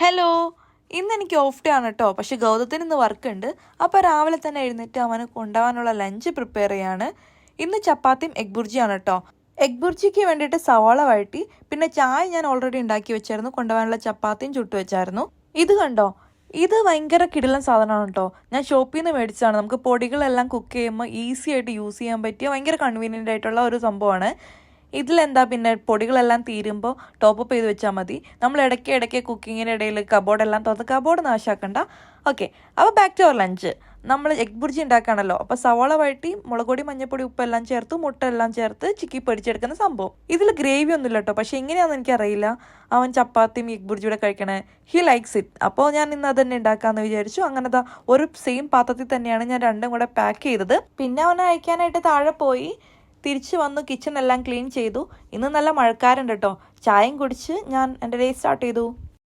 Hello, ഇന്ന് എനിക്ക് off day ആണ് കേട്ടോ. പക്ഷെ ഗൗതത്തിന് ഇന്ന് വർക്ക് ഉണ്ട്. അപ്പോൾ രാവിലെ തന്നെ എഴുന്നേറ്റ് അവന് കൊണ്ടുപോകാനുള്ള ലഞ്ച് പ്രിപ്പയർ ചെയ്യാണ്. ഇന്ന് ചപ്പാത്തിയും എഗ് ബുർജിയാണ് കേട്ടോ. എഗ് ബുർജിക്ക് വേണ്ടിയിട്ട് സവാള വഴറ്റി, പിന്നെ ചായ ഞാൻ ഓൾറെഡി ഉണ്ടാക്കി വെച്ചായിരുന്നു. കൊണ്ടുപോകാനുള്ള ചപ്പാത്തിയും ചുട്ടു വെച്ചായിരുന്നു. ഇത് കണ്ടോ, ഇത് ഭയങ്കര കിടിലൻ സാധനമാണ് കേട്ടോ. ഞാൻ ഷോപ്പിൽ നിന്ന് മേടിച്ചതാണ്. നമുക്ക് പൊടികളെല്ലാം കുക്ക് ചെയ്യുമ്പോൾ ഈസി ആയിട്ട് യൂസ് ചെയ്യാൻ പറ്റിയ ഭയങ്കര കൺവീനിയൻ്റ് ആയിട്ടുള്ള ഒരു സംഭവമാണ്. ഇതിലെന്താ പിന്നെ പൊടികളെല്ലാം തീരുമ്പോൾ ടോപ്പ് ചെയ്ത് വെച്ചാൽ മതി. നമ്മൾ ഇടയ്ക്ക് കുക്കിങ്ങിൻ്റെ ഇടയിൽ കബോർഡെല്ലാം തുറന്ന് കബോർഡ് നാശാക്കണ്ട. ഓക്കെ, അപ്പോൾ ബാക്ക് ടു അവർ ലഞ്ച്. നമ്മൾ എഗ് ബുർജി ഉണ്ടാക്കുകയാണല്ലോ. അപ്പോൾ സവാള വഴറ്റി മുളക് പൊടി, മഞ്ഞൾപ്പൊടി, ഉപ്പെല്ലാം ചേർത്ത് മുട്ട എല്ലാം ചേർത്ത് ചിക്കി പൊടിച്ചെടുക്കുന്ന സംഭവം. ഇതിൽ ഗ്രേവി ഒന്നുമില്ല കേട്ടോ. പക്ഷേ എങ്ങനെയാണെന്ന് എനിക്കറിയില്ല. അവൻ ചപ്പാത്തിയും എഗ് ബുർജിയുടെ കഴിക്കണേ. He likes it. അപ്പോൾ ഞാൻ ഇന്ന് അത് തന്നെ ഉണ്ടാക്കാമെന്ന് വിചാരിച്ചു. അങ്ങനത്തെ ഒരു സെയിം പാത്രത്തിൽ തന്നെയാണ് ഞാൻ രണ്ടും കൂടെ പാക്ക് ചെയ്തത്. പിന്നെ അവനെ അയക്കാനായിട്ട് താഴെ പോയി. തിരിച്ച് വന്നു, കിച്ചൺ എല്ലാം ക്ലീൻ ചെയ്തു. ഇന്ന് നല്ല മഴക്കാരുണ്ട് കേട്ടോ. ചായയും കുടിച്ച് ഞാൻ എൻ്റെ ഡേ സ്റ്റാർട്ട് ചെയ്തു.